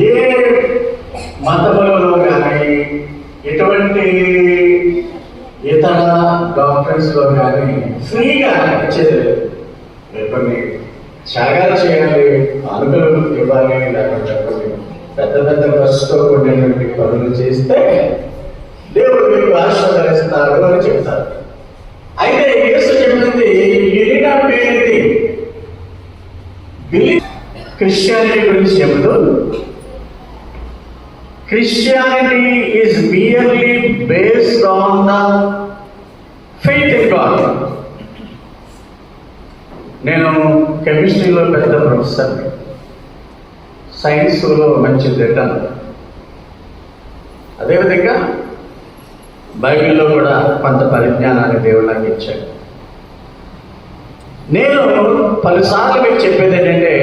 ఏ మతములలో కానీ ఎటువంటి ఇతర డాక్టర్స్లో కానీ ఫ్రీగా ఇచ్చేది లేదు. కొన్ని త్యాగాలు చేయాలి, కానుకలు ఇవ్వాలి, లేకపోతే కొన్ని పెద్ద పెద్ద ఖర్చుతో కూడినటువంటి పనులు చేస్తే దేవుడు మీకు ఆశీర్వదిస్తారు అని చెప్తారు. అయితే యేసు చెప్పింది క్రిస్టియానిటీ గురించి చెబుతూ, Christianity is merely based on the faith in God. నేను కెమిస్ట్రీలో పెద్ద ప్రొఫెసర్, సైన్స్లో మంచి రిటర్న్, అదేవిధంగా బైబిల్లో కూడా కొంత పరిజ్ఞానాన్ని దేవుడు నాకు ఇచ్చాడు. నేను పలుసార్లు మీకు చెప్పేది ఏంటంటే,